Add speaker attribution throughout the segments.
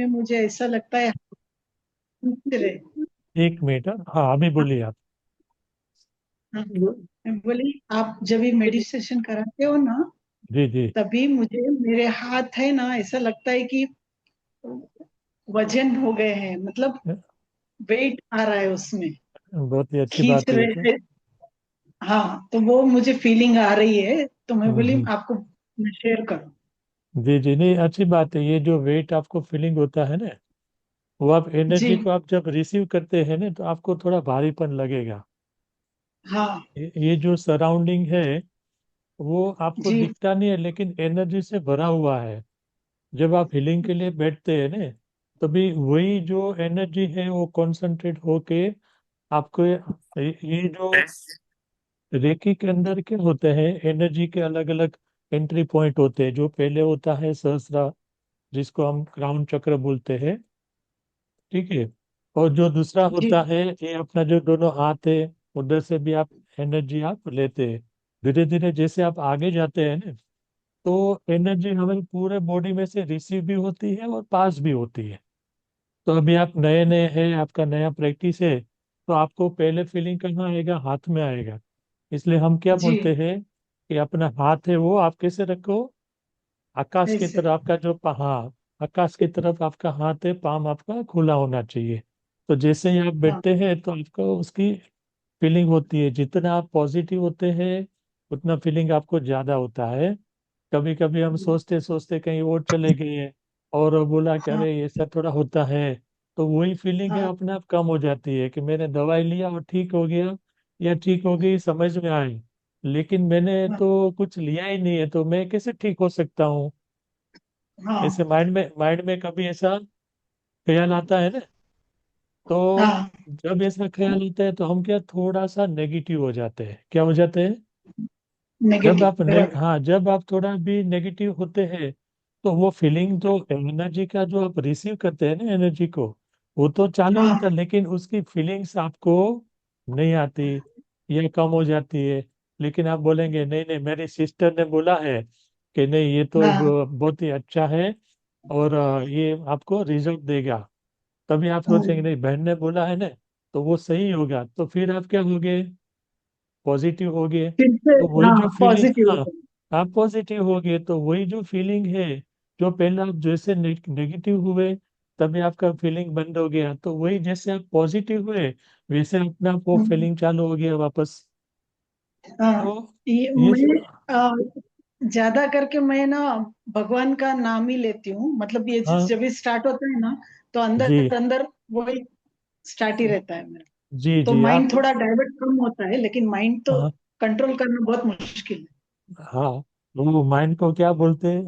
Speaker 1: में मुझे ऐसा लगता है। रहे।
Speaker 2: एक मिनट, हाँ अभी बोलिए आप।
Speaker 1: हाँ, मैं बोली आप जब भी मेडिटेशन कराते हो ना,
Speaker 2: जी जी।
Speaker 1: तभी मुझे मेरे हाथ है ना, ऐसा लगता है कि वजन हो गए हैं, मतलब वेट आ रहा है उसमें,
Speaker 2: बहुत ही अच्छी
Speaker 1: खींच
Speaker 2: बात है ये
Speaker 1: रहे
Speaker 2: तो।
Speaker 1: हैं। हाँ, तो वो मुझे फीलिंग आ रही है, तो मैं बोली
Speaker 2: हम्म।
Speaker 1: आपको मैं शेयर करूं।
Speaker 2: जी जी, नहीं अच्छी बात है। ये जो वेट आपको फीलिंग होता है ना, वो आप एनर्जी
Speaker 1: जी।
Speaker 2: को आप जब रिसीव करते हैं ना तो आपको थोड़ा भारीपन लगेगा।
Speaker 1: हाँ।
Speaker 2: ये जो सराउंडिंग है वो आपको
Speaker 1: जी।
Speaker 2: दिखता नहीं है लेकिन एनर्जी से भरा हुआ है। जब आप हीलिंग के लिए बैठते हैं ना, तभी वही जो एनर्जी है वो कंसंट्रेट होके आपको ये जो रेकी के अंदर क्या होते हैं, एनर्जी के अलग अलग एंट्री पॉइंट होते हैं। जो पहले होता है सहस्रा, जिसको हम क्राउन चक्र बोलते हैं, ठीक है। और जो दूसरा
Speaker 1: जी।
Speaker 2: होता है, ये अपना जो दोनों हाथ है, उधर से भी आप एनर्जी आप लेते हैं। धीरे धीरे जैसे आप आगे जाते हैं ना, तो एनर्जी हमें पूरे बॉडी में से रिसीव भी होती है और पास भी होती है। तो अभी आप नए नए हैं, आपका नया प्रैक्टिस है, तो आपको पहले फीलिंग कहाँ आएगा, हाथ में आएगा। इसलिए हम क्या
Speaker 1: जी।
Speaker 2: बोलते हैं कि अपना हाथ है वो आप कैसे रखो, आकाश की
Speaker 1: ऐसे।
Speaker 2: तरफ आपका जो हाँ, आकाश की तरफ आपका हाथ है, पाम आपका खुला होना चाहिए। तो जैसे ही आप
Speaker 1: हाँ।
Speaker 2: बैठते हैं तो आपको उसकी फीलिंग होती है। जितना आप पॉजिटिव होते हैं उतना फीलिंग आपको ज्यादा होता है। कभी कभी हम सोचते सोचते कहीं और चले गए और बोला कि
Speaker 1: हाँ।
Speaker 2: अरे ऐसा थोड़ा होता है, तो वही फीलिंग है
Speaker 1: हाँ।
Speaker 2: अपने आप कम हो जाती है कि मैंने दवाई लिया और ठीक हो गया या ठीक हो गई, समझ में आए। लेकिन मैंने
Speaker 1: हाँ।
Speaker 2: तो कुछ लिया ही नहीं है, तो मैं कैसे ठीक हो सकता हूँ। ऐसे
Speaker 1: हाँ।
Speaker 2: माइंड में कभी ऐसा ख्याल आता है ना, तो
Speaker 1: हाँ।
Speaker 2: जब ऐसा ख्याल आता है तो हम क्या थोड़ा सा नेगेटिव हो जाते हैं। क्या हो जाते हैं? जब
Speaker 1: नेगेटिव,
Speaker 2: आप
Speaker 1: बराबर।
Speaker 2: हाँ, जब आप थोड़ा भी नेगेटिव होते हैं तो वो फीलिंग, जो एनर्जी का जो आप रिसीव करते हैं ना एनर्जी को, वो तो चालू
Speaker 1: हाँ।
Speaker 2: होता है लेकिन उसकी फीलिंग्स आपको नहीं आती या कम हो जाती है। लेकिन आप बोलेंगे नहीं नहीं, मेरी सिस्टर ने बोला है कि नहीं ये तो
Speaker 1: हाँ।
Speaker 2: बहुत ही अच्छा है और ये आपको रिजल्ट देगा। तभी आप सोचेंगे
Speaker 1: हम्म।
Speaker 2: नहीं, बहन ने बोला है ना तो वो सही होगा, तो फिर आप क्या होगे, पॉजिटिव हो गए।
Speaker 1: फिर से।
Speaker 2: तो वही जो
Speaker 1: हाँ,
Speaker 2: फीलिंग,
Speaker 1: पॉजिटिव
Speaker 2: हाँ,
Speaker 1: होता है।
Speaker 2: आप पॉजिटिव हो गए तो वही जो फीलिंग है, जो पहले आप जैसे नेगेटिव हुए तभी आपका फीलिंग बंद हो गया, तो वही जैसे आप पॉजिटिव हुए वैसे अपना वो
Speaker 1: हम्म।
Speaker 2: फीलिंग चालू हो गया वापस।
Speaker 1: हाँ।
Speaker 2: तो
Speaker 1: ये
Speaker 2: ये
Speaker 1: मैं आ, ज्यादा करके मैं ना भगवान का नाम ही लेती हूँ, मतलब ये
Speaker 2: हाँ
Speaker 1: जब भी स्टार्ट होता है ना, तो
Speaker 2: जी
Speaker 1: अंदर अंदर वही स्टार्ट ही रहता है मेरा।
Speaker 2: जी
Speaker 1: तो
Speaker 2: जी
Speaker 1: माइंड
Speaker 2: आप
Speaker 1: थोड़ा डाइवर्ट कम होता है, लेकिन माइंड तो
Speaker 2: हाँ
Speaker 1: कंट्रोल करना बहुत मुश्किल
Speaker 2: हाँ, वो माइंड को क्या बोलते हैं,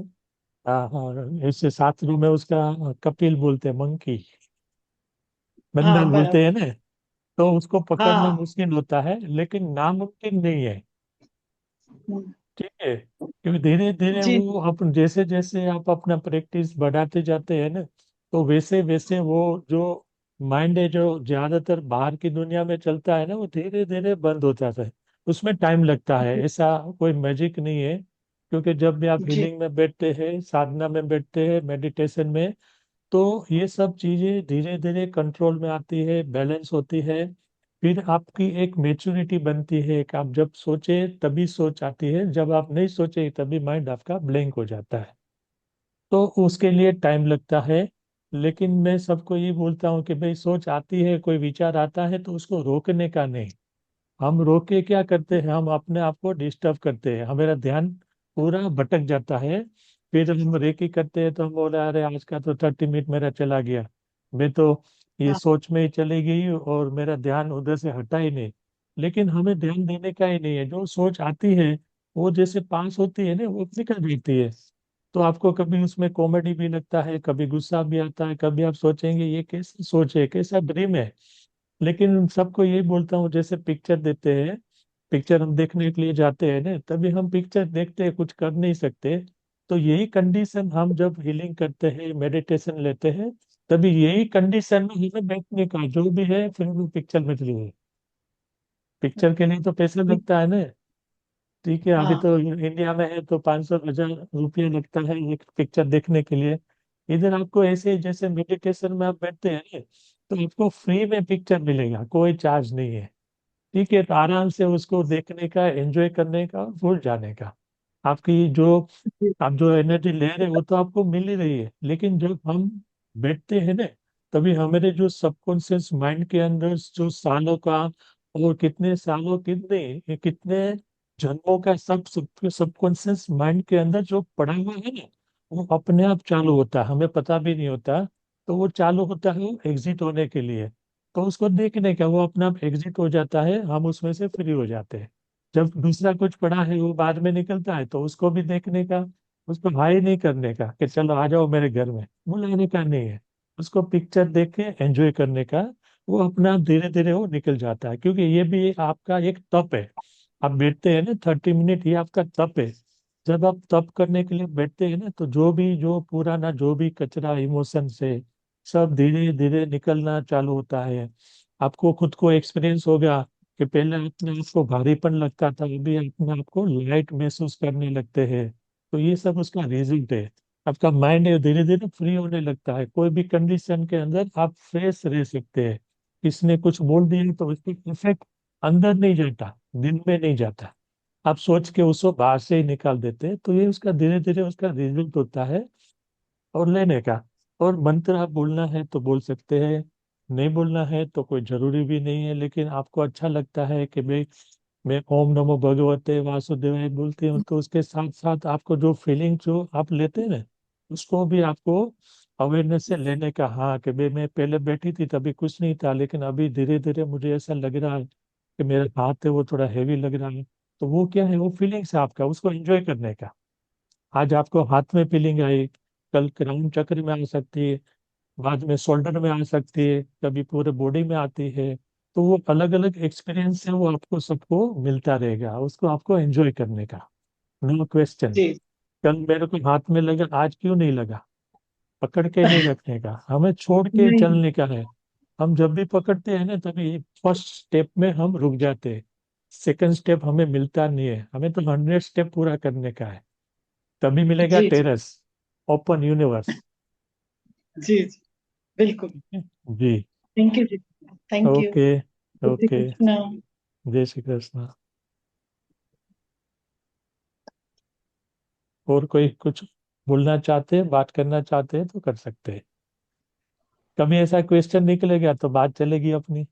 Speaker 2: हाँ हाँ, ऐसे शास्त्रों में उसका कपिल बोलते हैं, मंकी,
Speaker 1: है।
Speaker 2: बंदर
Speaker 1: हाँ,
Speaker 2: बोलते
Speaker 1: बराबर।
Speaker 2: हैं ना। तो उसको पकड़ना
Speaker 1: हाँ।
Speaker 2: मुश्किल होता है लेकिन नामुमकिन नहीं है।
Speaker 1: हम्म।
Speaker 2: ठीक है, क्योंकि धीरे धीरे
Speaker 1: जी।
Speaker 2: वो अपन जैसे जैसे आप अपना प्रैक्टिस बढ़ाते जाते हैं ना, तो वैसे वैसे वो जो माइंड है जो ज्यादातर बाहर की दुनिया में चलता है ना, वो धीरे धीरे बंद हो जाता है। उसमें टाइम लगता है, ऐसा कोई मैजिक नहीं है। क्योंकि जब भी आप
Speaker 1: जी।
Speaker 2: हीलिंग में बैठते हैं, साधना में बैठते हैं, मेडिटेशन में, तो ये सब चीजें धीरे धीरे कंट्रोल में आती है, बैलेंस होती है। फिर आपकी एक मेच्योरिटी बनती है कि आप जब सोचे तभी सोच आती है, जब आप नहीं सोचे तभी माइंड आपका ब्लैंक हो जाता है। तो उसके लिए टाइम लगता है। लेकिन मैं सबको ये बोलता हूँ कि भाई सोच आती है, कोई विचार आता है तो उसको रोकने का नहीं। हम रोक के क्या करते हैं, हम अपने आप को डिस्टर्ब करते हैं, हमारा ध्यान पूरा भटक जाता है। फिर हम रेकी करते हैं तो हम बोला अरे आज का तो 30 मिनट मेरा चला गया, मैं तो ये
Speaker 1: हाँ।
Speaker 2: सोच में ही चली गई और मेरा ध्यान उधर से हटा ही नहीं। लेकिन हमें ध्यान देने का ही नहीं है, जो सोच आती है वो जैसे पास होती है ना वो निकल जाती है। तो आपको कभी उसमें कॉमेडी भी लगता है, कभी गुस्सा भी आता है, कभी आप सोचेंगे ये कैसी सोच है, कैसा ड्रीम है। लेकिन सबको यही बोलता हूँ, जैसे पिक्चर देते हैं, पिक्चर हम देखने के लिए जाते हैं ना, तभी हम पिक्चर देखते हैं, कुछ कर नहीं सकते। तो यही कंडीशन हम जब हीलिंग करते हैं, मेडिटेशन लेते हैं, तभी यही कंडीशन में हमें बैठने का जो भी है, फिर वो पिक्चर में चलिए है। पिक्चर के लिए तो पैसा लगता है ना। ठीक है, अभी
Speaker 1: हाँ।
Speaker 2: तो इंडिया में है तो 500 1000 रुपया लगता है एक पिक्चर देखने के लिए। इधर आपको ऐसे जैसे मेडिटेशन में आप बैठते हैं ना, तो आपको फ्री में पिक्चर मिलेगा, कोई चार्ज नहीं है। ठीक है, तो आराम से उसको देखने का, एंजॉय करने का, भूल जाने का। आपकी जो
Speaker 1: जी
Speaker 2: आप जो एनर्जी ले रहे हो वो तो आपको मिल ही रही है, लेकिन जब हम बैठते हैं ना, तभी हमारे जो सबकॉन्शियस माइंड के अंदर जो सालों का और कितने सालों कितने कितने जन्मों का सब सबकॉन्शियस माइंड के अंदर जो पड़ा हुआ है ना, वो अपने आप चालू होता है, हमें पता भी नहीं होता। तो वो चालू होता है एग्जिट होने के लिए। तो उसको देखने का, वो अपना आप एग्जिट हो जाता है, हम उसमें से फ्री हो जाते हैं। जब दूसरा कुछ पड़ा है वो बाद में निकलता है, तो उसको भी देखने का, उसको हाई नहीं करने का कि चलो आ जाओ मेरे घर में, बुलाने का नहीं है। उसको पिक्चर देख के एंजॉय करने का। वो अपना धीरे धीरे वो निकल जाता है, क्योंकि ये भी आपका एक तप है। आप बैठते हैं ना 30 मिनट, ये आपका तप है। जब आप तप करने के लिए बैठते हैं ना, तो जो भी जो पुराना जो भी कचरा इमोशन से सब धीरे धीरे निकलना चालू होता है। आपको खुद को एक्सपीरियंस होगा कि पहले अपने आप को भारीपन लगता था, अभी अपने आप को लाइट महसूस करने लगते हैं। तो ये सब उसका रिजल्ट है। आपका माइंड है धीरे धीरे फ्री होने लगता है, कोई भी कंडीशन के अंदर आप फ्रेश रह सकते हैं। किसने कुछ बोल दिया तो उसका इफेक्ट अंदर नहीं जाता, दिन में नहीं जाता। आप सोच के उसको बाहर से ही निकाल देते हैं, तो ये उसका धीरे धीरे उसका रिजल्ट होता है। और लेने का, और मंत्र आप बोलना है तो बोल सकते हैं, नहीं बोलना है तो कोई जरूरी भी नहीं है, लेकिन आपको अच्छा लगता है कि भाई मैं ओम नमो भगवते वासुदेवाय बोलते हैं, तो उसके साथ साथ आपको जो फीलिंग जो आप लेते हैं ना, उसको भी आपको अवेयरनेस से लेने का। हाँ कि भाई मैं पहले बैठी थी तभी कुछ नहीं था, लेकिन अभी धीरे धीरे मुझे ऐसा लग रहा है कि मेरा हाथ है वो थोड़ा हैवी लग रहा है। तो वो क्या है, वो फीलिंग्स है आपका, उसको एंजॉय करने का। आज आपको हाथ में फीलिंग आई, कल क्राउन चक्र में आ सकती है, बाद में शोल्डर में आ सकती है, कभी पूरे बॉडी में आती है। तो वो अलग अलग एक्सपीरियंस है, वो आपको सबको मिलता रहेगा, उसको आपको एंजॉय करने का। No question.
Speaker 1: जी।
Speaker 2: कल मेरे को हाथ में लगा, आज क्यों नहीं लगा, पकड़ के नहीं रखने का, हमें छोड़ के
Speaker 1: नहीं।
Speaker 2: चलने का है। हम जब भी पकड़ते हैं ना, तभी फर्स्ट स्टेप में हम रुक जाते हैं। सेकंड स्टेप हमें मिलता नहीं है, हमें तो 100 स्टेप पूरा करने का है, तभी मिलेगा
Speaker 1: जी जी
Speaker 2: टेरेस, ओपन यूनिवर्स।
Speaker 1: जी जी बिल्कुल।
Speaker 2: जी।
Speaker 1: थैंक यू जी। Thank you.
Speaker 2: ओके।
Speaker 1: जय श्री
Speaker 2: ओके।
Speaker 1: कृष्ण।
Speaker 2: जय श्री कृष्ण। और कोई कुछ बोलना चाहते हैं, बात करना चाहते हैं तो कर सकते हैं। कभी ऐसा क्वेश्चन निकलेगा तो बात चलेगी अपनी।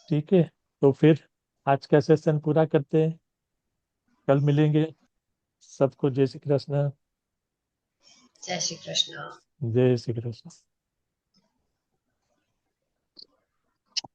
Speaker 2: ठीक है, तो फिर आज का सेशन पूरा करते हैं, कल मिलेंगे। सबको जय श्री कृष्ण।
Speaker 3: जय श्री कृष्ण।
Speaker 2: जय श्री कृष्ण।